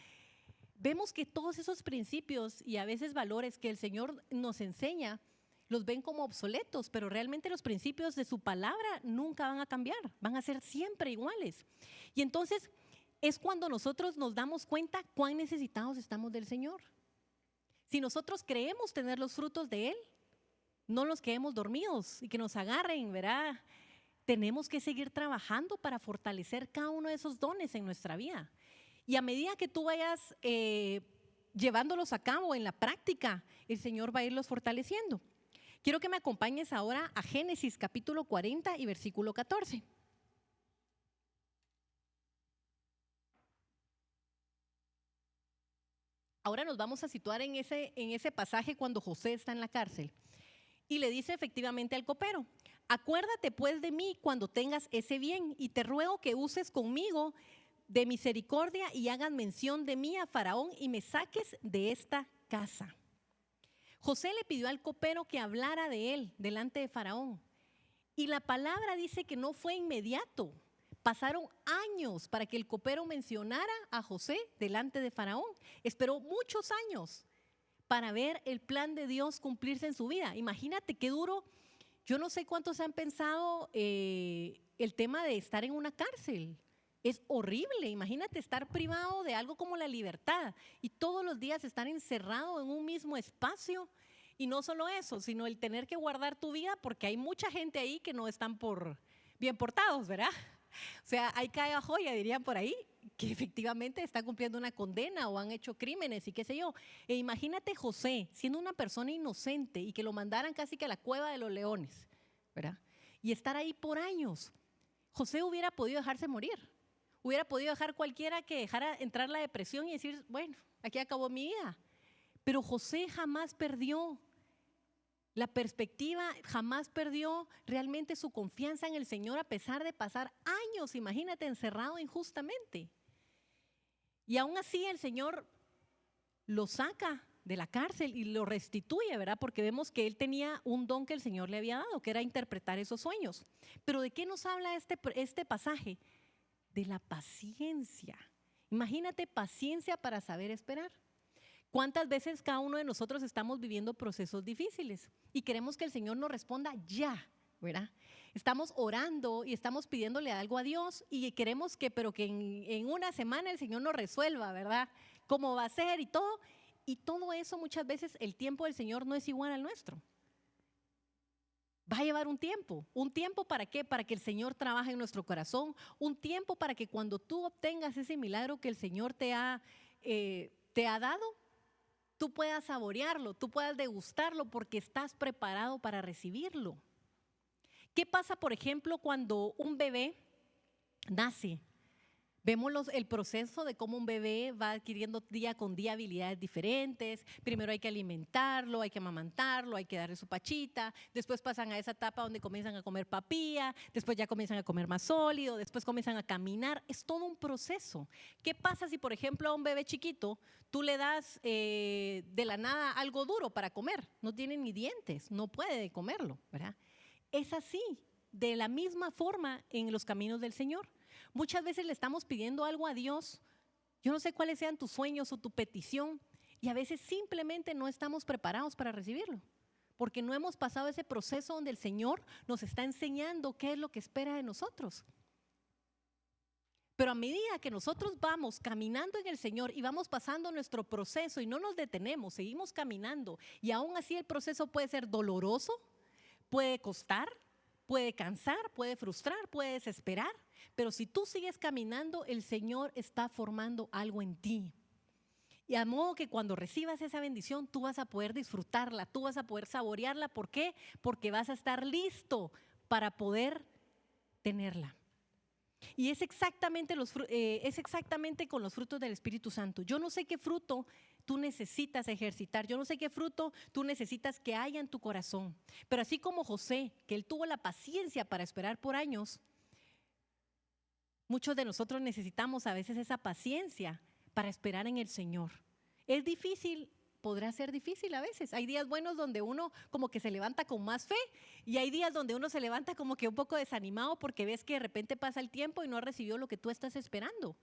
Vemos que todos esos principios y a veces valores que el Señor nos enseña, los ven como obsoletos, pero realmente los principios de su palabra nunca van a cambiar, van a ser siempre iguales. Y entonces es cuando nosotros nos damos cuenta cuán necesitados estamos del Señor. Si nosotros creemos tener los frutos de Él, no nos quedemos dormidos y que nos agarren, ¿verdad? Tenemos que seguir trabajando para fortalecer cada uno de esos dones en nuestra vida. Y a medida que tú vayas llevándolos a cabo en la práctica, el Señor va a irlos fortaleciendo. Quiero que me acompañes ahora a Génesis capítulo 40 y versículo 14. Ahora nos vamos a situar en ese pasaje cuando José está en la cárcel y le dice efectivamente al copero: acuérdate pues de mí cuando tengas ese bien y te ruego que uses conmigo de misericordia y hagas mención de mí a Faraón y me saques de esta casa. José le pidió al copero que hablara de él delante de Faraón y la palabra dice que no fue inmediato. Pasaron años para que el copero mencionara a José delante de Faraón. Esperó muchos años para ver el plan de Dios cumplirse en su vida. Imagínate qué duro. Yo no sé cuántos han pensado el tema de estar en una cárcel. Es horrible. Imagínate estar privado de algo como la libertad y todos los días estar encerrado en un mismo espacio. Y no solo eso, sino el tener que guardar tu vida porque hay mucha gente ahí que no están bien portados, ¿verdad? O sea, hay cada joya, dirían por ahí, que efectivamente está cumpliendo una condena o han hecho crímenes y qué sé yo. E imagínate José siendo una persona inocente y que lo mandaran casi que a la cueva de los leones, ¿verdad? Y estar ahí por años. José hubiera podido dejarse morir. Hubiera podido dejar cualquiera que dejara entrar la depresión y decir, bueno, aquí acabó mi vida. Pero José jamás perdió la perspectiva, jamás perdió realmente su confianza en el Señor a pesar de pasar años, imagínate, encerrado injustamente. Y aún así el Señor lo saca de la cárcel y lo restituye, ¿verdad? Porque vemos que él tenía un don que el Señor le había dado, que era interpretar esos sueños. Pero ¿de qué nos habla este pasaje? De la paciencia. Imagínate, paciencia para saber esperar. ¿Cuántas veces cada uno de nosotros estamos viviendo procesos difíciles y queremos que el Señor nos responda ya, ¿verdad? Estamos orando y estamos pidiéndole algo a Dios y queremos que en una semana el Señor nos resuelva, ¿verdad? ¿Cómo va a ser y todo? Y todo eso muchas veces el tiempo del Señor no es igual al nuestro. Va a llevar un tiempo ¿para qué? Para que el Señor trabaje en nuestro corazón, un tiempo para que cuando tú obtengas ese milagro que el Señor te ha dado, tú puedas saborearlo, tú puedas degustarlo porque estás preparado para recibirlo. ¿Qué pasa, por ejemplo, cuando un bebé nace? Vemos el proceso de cómo un bebé va adquiriendo día con día habilidades diferentes. Primero hay que alimentarlo, hay que amamantarlo, hay que darle su pachita. Después pasan a esa etapa donde comienzan a comer papilla, después ya comienzan a comer más sólido, después comienzan a caminar. Es todo un proceso. ¿Qué pasa si, por ejemplo, a un bebé chiquito tú le das de la nada algo duro para comer? No tiene ni dientes, no puede comerlo, ¿verdad? Es así, de la misma forma en los caminos del Señor. Muchas veces le estamos pidiendo algo a Dios. Yo no sé cuáles sean tus sueños o tu petición y a veces simplemente no estamos preparados para recibirlo, porque no hemos pasado ese proceso donde el Señor nos está enseñando qué es lo que espera de nosotros. Pero a medida que nosotros vamos caminando en el Señor y vamos pasando nuestro proceso y no nos detenemos, seguimos caminando y aún así el proceso puede ser doloroso, puede costar, puede cansar, puede frustrar, puede desesperar. Pero si tú sigues caminando, el Señor está formando algo en ti. Y a modo que cuando recibas esa bendición, tú vas a poder disfrutarla, tú vas a poder saborearla. ¿Por qué? Porque vas a estar listo para poder tenerla. Y es exactamente con los frutos del Espíritu Santo. Yo no sé qué fruto tú necesitas ejercitar, yo no sé qué fruto tú necesitas que haya en tu corazón. Pero así como José, que él tuvo la paciencia para esperar por años, muchos de nosotros necesitamos a veces esa paciencia para esperar en el Señor. Es difícil, podrá ser difícil a veces. Hay días buenos donde uno como que se levanta con más fe y hay días donde uno se levanta como que un poco desanimado porque ves que de repente pasa el tiempo y no has recibido lo que tú estás esperando.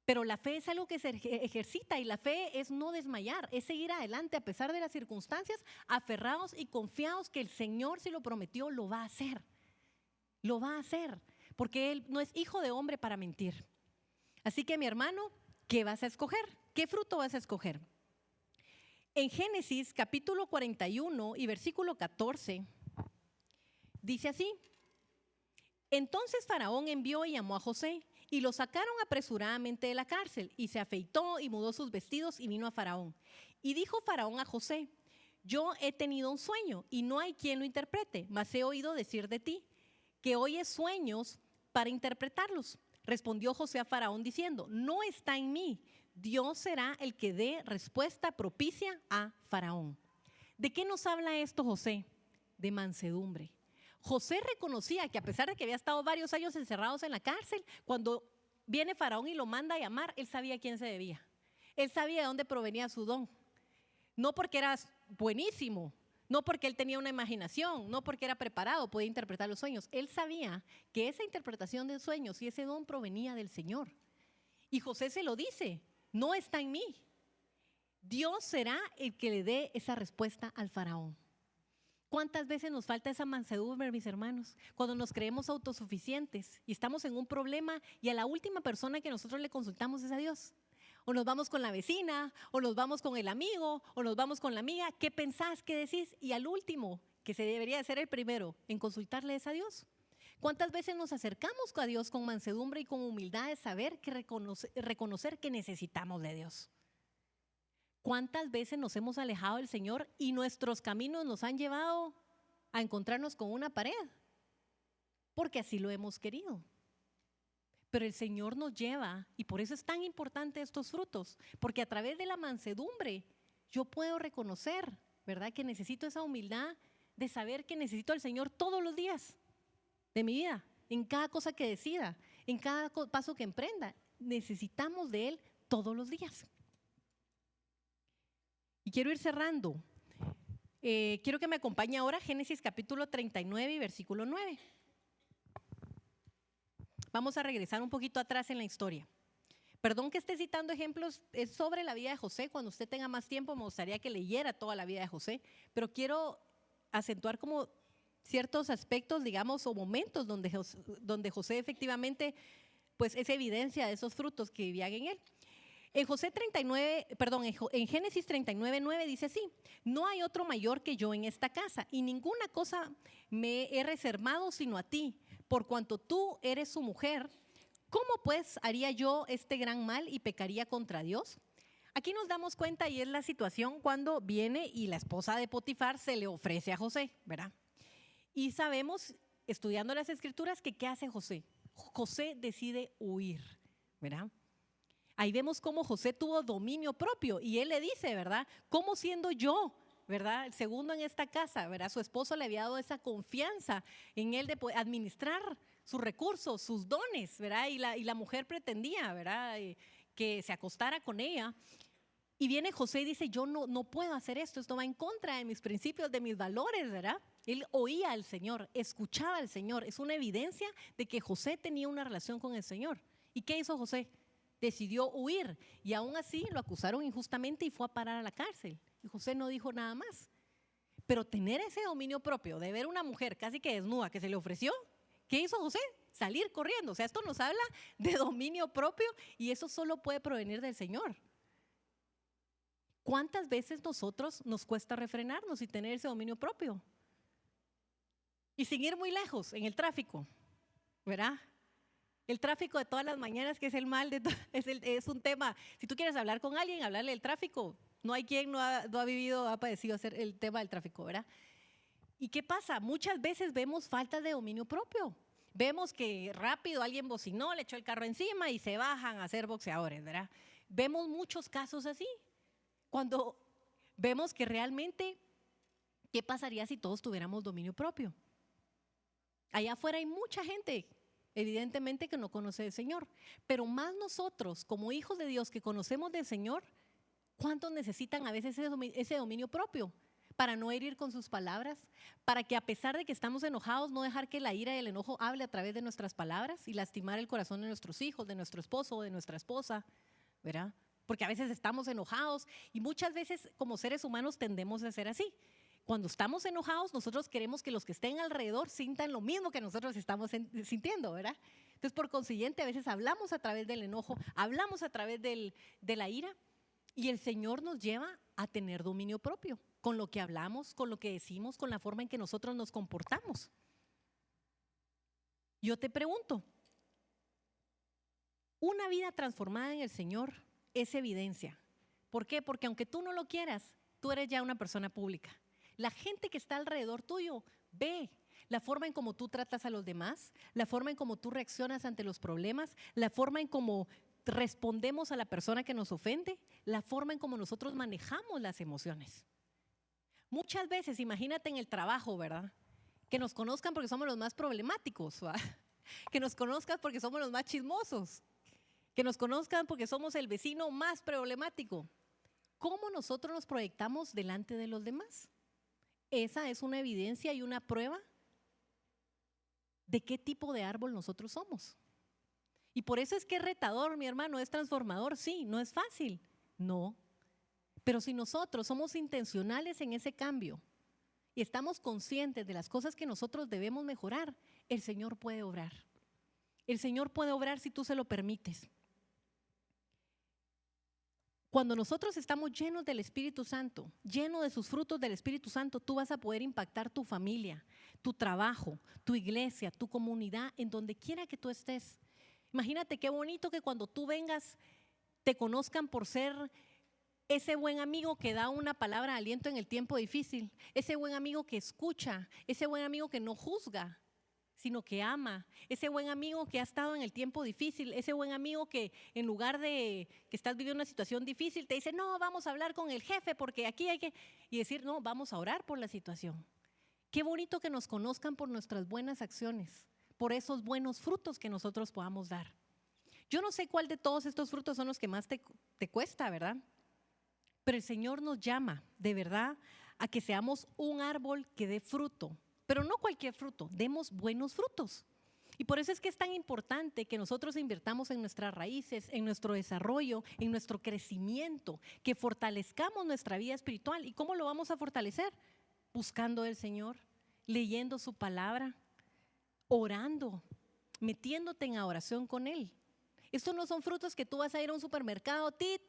Pero la fe es algo que se ejercita y la fe es no desmayar, es seguir adelante a pesar de las circunstancias, aferrados y confiados que el Señor, si lo prometió, lo va a hacer. Lo va a hacer, porque Él no es hijo de hombre para mentir. Así que mi hermano, ¿qué vas a escoger? ¿Qué fruto vas a escoger? En Génesis capítulo 41 y versículo 14, dice así: entonces Faraón envió y llamó a José y lo sacaron apresuradamente de la cárcel y se afeitó y mudó sus vestidos y vino a Faraón. Y dijo Faraón a José: yo he tenido un sueño y no hay quien lo interprete, mas he oído decir de ti que oyes sueños para interpretarlos. Respondió José a Faraón diciendo: no está en mí, Dios será el que dé respuesta propicia a Faraón. ¿De qué nos habla esto José? De mansedumbre. José reconocía que a pesar de que había estado varios años encerrados en la cárcel, cuando viene Faraón y lo manda a llamar, él sabía a quién se debía. Él sabía de dónde provenía su don. No porque era buenísimo, no porque él tenía una imaginación, no porque era preparado, podía interpretar los sueños. Él sabía que esa interpretación de sueños y ese don provenía del Señor. Y José se lo dice: no está en mí. Dios será el que le dé esa respuesta al Faraón. ¿Cuántas veces nos falta esa mansedumbre, mis hermanos? Cuando nos creemos autosuficientes y estamos en un problema y a la última persona que nosotros le consultamos es a Dios. O nos vamos con la vecina, o nos vamos con el amigo, o nos vamos con la amiga. ¿Qué pensás? ¿Qué decís? Y al último, que se debería de ser el primero en consultarle es a Dios. ¿Cuántas veces nos acercamos a Dios con mansedumbre y con humildad de saber que reconocer que necesitamos de Dios? ¿Cuántas veces nos hemos alejado del Señor y nuestros caminos nos han llevado a encontrarnos con una pared? Porque así lo hemos querido. Pero el Señor nos lleva, y por eso es tan importante estos frutos, porque a través de la mansedumbre yo puedo reconocer, ¿verdad?, que necesito esa humildad de saber que necesito al Señor todos los días de mi vida, en cada cosa que decida, en cada paso que emprenda. Necesitamos de Él todos los días. Y quiero ir cerrando. Quiero que me acompañe ahora a Génesis capítulo 39 y versículo 9. Vamos a regresar un poquito atrás en la historia. Perdón que esté citando ejemplos sobre la vida de José. Cuando usted tenga más tiempo me gustaría que leyera toda la vida de José, pero quiero acentuar como ciertos aspectos, digamos, o momentos donde José efectivamente, pues es evidencia de esos frutos que vivían en él. En en Génesis 39:9 dice así: no hay otro mayor que yo en esta casa, y ninguna cosa me he reservado sino a ti, por cuanto tú eres su mujer. ¿Cómo pues haría yo este gran mal y pecaría contra Dios? Aquí nos damos cuenta, y es la situación cuando viene y la esposa de Potifar se le ofrece a José, ¿verdad? Y sabemos, estudiando las escrituras, que ¿qué hace José? José decide huir, ¿verdad? Ahí vemos cómo José tuvo dominio propio y él le dice, ¿verdad? ¿Cómo siendo yo, ¿verdad? El segundo en esta casa, ¿verdad? Su esposo le había dado esa confianza en él de poder administrar sus recursos, sus dones, ¿verdad? Y la mujer pretendía, ¿verdad? Que se acostara con ella. Y viene José y dice, yo no puedo hacer esto va en contra de mis principios, de mis valores, ¿verdad? Él oía al Señor, escuchaba al Señor. Es una evidencia de que José tenía una relación con el Señor. ¿Y qué hizo José? Decidió huir y aún así lo acusaron injustamente y fue a parar a la cárcel. Y José no dijo nada más. Pero tener ese dominio propio de ver una mujer casi que desnuda que se le ofreció, ¿qué hizo José? Salir corriendo. O sea, esto nos habla de dominio propio y eso solo puede provenir del Señor. ¿Cuántas veces nosotros nos cuesta refrenarnos y tener ese dominio propio? Y sin ir muy lejos, en el tráfico, ¿verdad? El tráfico de todas las mañanas, que es el mal, es un tema. Si tú quieres hablar con alguien, hablarle del tráfico. No hay quien no ha vivido, ha padecido hacer el tema del tráfico, ¿verdad? ¿Y qué pasa? Muchas veces vemos falta de dominio propio. Vemos que rápido alguien bocinó, le echó el carro encima y se bajan a ser boxeadores, ¿verdad? Vemos muchos casos así. Cuando vemos que realmente, ¿qué pasaría si todos tuviéramos dominio propio? Allá afuera hay mucha gente, evidentemente, que no conoce del Señor, pero más nosotros, como hijos de Dios que conocemos del Señor, ¿cuántos necesitan a veces ese dominio propio? Para no herir con sus palabras, para que a pesar de que estamos enojados, no dejar que la ira y el enojo hable a través de nuestras palabras y lastimar el corazón de nuestros hijos, de nuestro esposo o de nuestra esposa, ¿verdad? Porque a veces estamos enojados y muchas veces como seres humanos tendemos a ser así. Cuando estamos enojados, nosotros queremos que los que estén alrededor sientan lo mismo que nosotros estamos sintiendo, ¿verdad? Entonces, por consiguiente, a veces hablamos a través del enojo, hablamos a través de la ira, y el Señor nos lleva a tener dominio propio, con lo que hablamos, con lo que decimos, con la forma en que nosotros nos comportamos. Yo te pregunto, una vida transformada en el Señor es evidencia. ¿Por qué? Porque aunque tú no lo quieras, tú eres ya una persona pública. La gente que está alrededor tuyo ve la forma en cómo tú tratas a los demás, la forma en cómo tú reaccionas ante los problemas, la forma en cómo respondemos a la persona que nos ofende, la forma en cómo nosotros manejamos las emociones. Muchas veces, imagínate en el trabajo, ¿verdad? Que nos conozcan porque somos los más problemáticos, ¿verdad? Que nos conozcan porque somos los más chismosos, que nos conozcan porque somos el vecino más problemático. ¿Cómo nosotros nos proyectamos delante de los demás? Esa es una evidencia y una prueba de qué tipo de árbol nosotros somos. Y por eso es que es retador, mi hermano, es transformador. Sí, no es fácil, no. Pero si nosotros somos intencionales en ese cambio y estamos conscientes de las cosas que nosotros debemos mejorar, el Señor puede obrar. El Señor puede obrar si tú se lo permites. Cuando nosotros estamos llenos del Espíritu Santo, llenos de sus frutos del Espíritu Santo, tú vas a poder impactar tu familia, tu trabajo, tu iglesia, tu comunidad, en donde quiera que tú estés. Imagínate qué bonito que cuando tú vengas te conozcan por ser ese buen amigo que da una palabra de aliento en el tiempo difícil, ese buen amigo que escucha, ese buen amigo que no juzga, sino que ama, ese buen amigo que ha estado en el tiempo difícil, ese buen amigo que en lugar de que estás viviendo una situación difícil, te dice, no, vamos a hablar con el jefe porque aquí hay que, y decir, no, vamos a orar por la situación. Qué bonito que nos conozcan por nuestras buenas acciones, por esos buenos frutos que nosotros podamos dar. Yo no sé cuál de todos estos frutos son los que más te cuesta, ¿verdad? Pero el Señor nos llama, de verdad, a que seamos un árbol que dé fruto. Pero no cualquier fruto, demos buenos frutos. Y por eso es que es tan importante que nosotros invirtamos en nuestras raíces, en nuestro desarrollo, en nuestro crecimiento, que fortalezcamos nuestra vida espiritual. ¿Y cómo lo vamos a fortalecer? Buscando al Señor, leyendo su palabra, orando, metiéndote en oración con Él. Estos no son frutos que tú vas a ir a un supermercado, tit,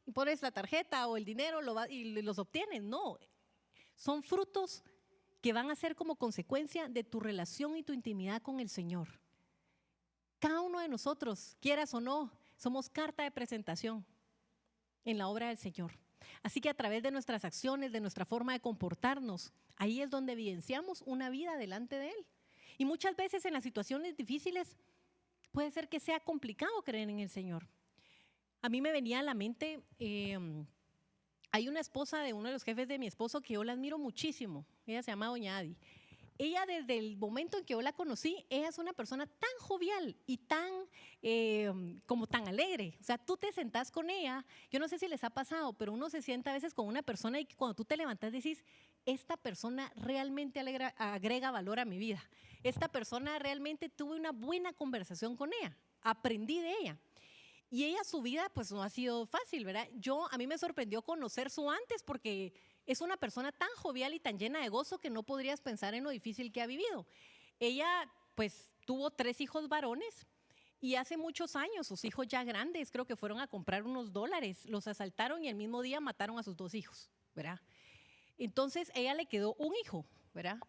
y pones la tarjeta o el dinero y los obtienes. No, son frutos que van a ser como consecuencia de tu relación y tu intimidad con el Señor. Cada uno de nosotros, quieras o no, somos carta de presentación en la obra del Señor. Así que a través de nuestras acciones, de nuestra forma de comportarnos, ahí es donde evidenciamos una vida delante de Él. Y muchas veces en las situaciones difíciles puede ser que sea complicado creer en el Señor. A mí me venía a la mente, hay una esposa de uno de los jefes de mi esposo que yo la admiro muchísimo. Ella se llama Doña Adi. Ella, desde el momento en que yo la conocí, ella es una persona tan jovial y como tan alegre. O sea, tú te sentás con ella, yo no sé si les ha pasado, pero uno se sienta a veces con una persona y cuando tú te levantas decís, esta persona realmente agrega valor a mi vida. Esta persona realmente tuve una buena conversación con ella, aprendí de ella. Y ella, su vida, pues no ha sido fácil, ¿verdad? A mí me sorprendió conocer su antes porque es una persona tan jovial y tan llena de gozo que no podrías pensar en lo difícil que ha vivido. Ella, pues, tuvo 3 hijos varones y hace muchos años, sus hijos ya grandes, creo que fueron a comprar unos dólares, los asaltaron y el mismo día mataron a sus 2 hijos, ¿verdad? Entonces, ella le quedó un hijo, ¿verdad?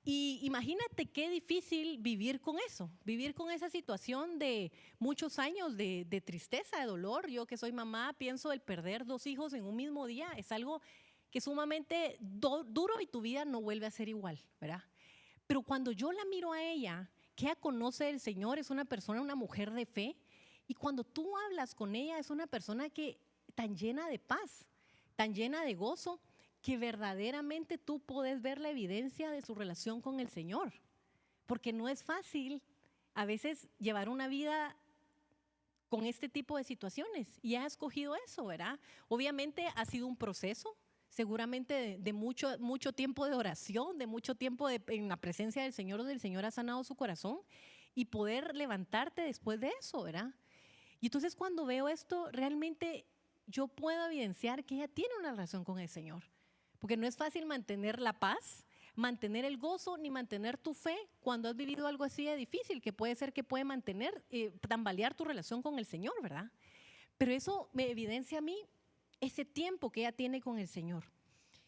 Y imagínate qué difícil vivir con eso, vivir con esa situación de muchos años de tristeza, de dolor. Yo que soy mamá, pienso el perder 2 hijos en un mismo día es algo que es sumamente duro y tu vida no vuelve a ser igual, ¿verdad? Pero cuando yo la miro a ella, que ella conoce al Señor, es una persona, una mujer de fe, y cuando tú hablas con ella es una persona que tan llena de paz, tan llena de gozo, que verdaderamente tú puedes ver la evidencia de su relación con el Señor. Porque no es fácil a veces llevar una vida con este tipo de situaciones y ha escogido eso, ¿verdad? Obviamente ha sido un proceso, seguramente de mucho tiempo de oración, de mucho tiempo en la presencia del Señor, donde el Señor ha sanado su corazón y poder levantarte después de eso, ¿verdad? Y entonces cuando veo esto, realmente yo puedo evidenciar que ella tiene una relación con el Señor. Porque no es fácil mantener la paz, mantener el gozo, ni mantener tu fe cuando has vivido algo así de difícil, que puede ser que puede tambalear tu relación con el Señor, ¿verdad? Pero eso me evidencia a mí ese tiempo que ella tiene con el Señor.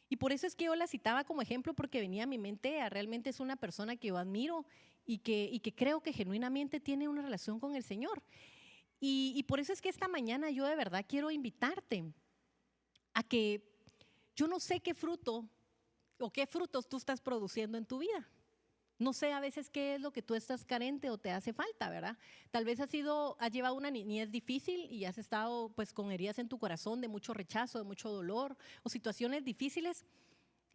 Y por eso es que yo la citaba como ejemplo, porque venía a mi mente, realmente es una persona que yo admiro y que creo que genuinamente tiene una relación con el Señor. Y por eso es que esta mañana yo de verdad quiero invitarte a que yo no sé qué fruto o qué frutos tú estás produciendo en tu vida. No sé a veces qué es lo que tú estás carente o te hace falta, ¿verdad? Tal vez has llevado una niñez difícil y has estado pues con heridas en tu corazón de mucho rechazo, de mucho dolor o situaciones difíciles.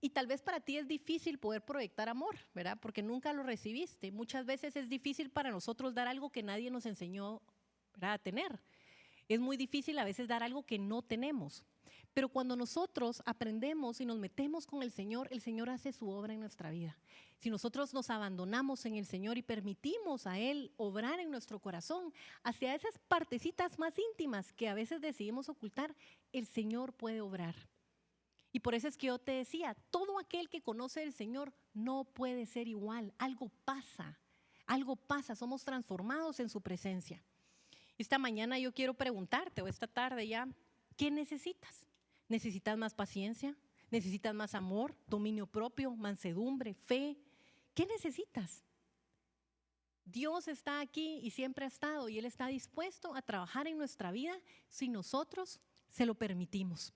Y tal vez para ti es difícil poder proyectar amor, ¿verdad? Porque nunca lo recibiste. Muchas veces es difícil para nosotros dar algo que nadie nos enseñó, ¿verdad?, a tener. Es muy difícil a veces dar algo que no tenemos. Pero cuando nosotros aprendemos y nos metemos con el Señor hace su obra en nuestra vida. Si nosotros nos abandonamos en el Señor y permitimos a Él obrar en nuestro corazón, hacia esas partecitas más íntimas que a veces decidimos ocultar, el Señor puede obrar. Y por eso es que yo te decía, todo aquel que conoce al Señor no puede ser igual. Algo pasa, somos transformados en su presencia. Esta mañana yo quiero preguntarte, o esta tarde ya, ¿qué necesitas? ¿Necesitas más paciencia? ¿Necesitas más amor, dominio propio, mansedumbre, fe? ¿Qué necesitas? Dios está aquí y siempre ha estado y Él está dispuesto a trabajar en nuestra vida si nosotros se lo permitimos.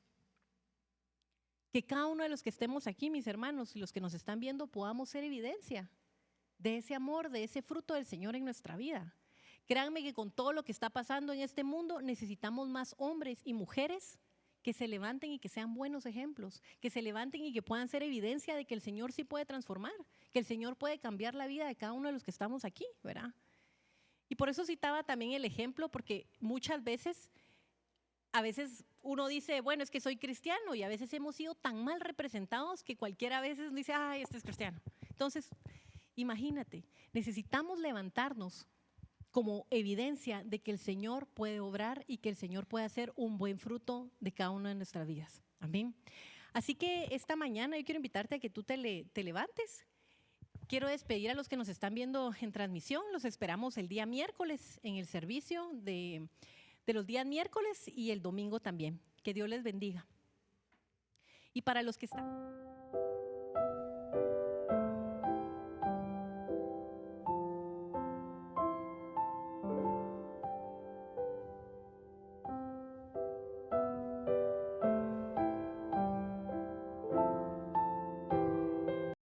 Que cada uno de los que estemos aquí, mis hermanos, y los que nos están viendo, podamos ser evidencia de ese amor, de ese fruto del Señor en nuestra vida. Créanme que con todo lo que está pasando en este mundo necesitamos más hombres y mujeres que se levanten y que sean buenos ejemplos, que se levanten y que puedan ser evidencia de que el Señor sí puede transformar, que el Señor puede cambiar la vida de cada uno de los que estamos aquí, ¿verdad? Y por eso citaba también el ejemplo, porque muchas veces, a veces uno dice, bueno, es que soy cristiano, y a veces hemos sido tan mal representados que cualquiera a veces dice, ay, este es cristiano. Entonces, imagínate, necesitamos levantarnos como evidencia de que el Señor puede obrar y que el Señor puede hacer un buen fruto de cada una de nuestras vidas. Amén. Así que esta mañana yo quiero invitarte a que tú te levantes quiero despedir a los que nos están viendo en transmisión. Los esperamos el día miércoles en el servicio de los días miércoles y el domingo también. Que Dios les bendiga. Y para los que están...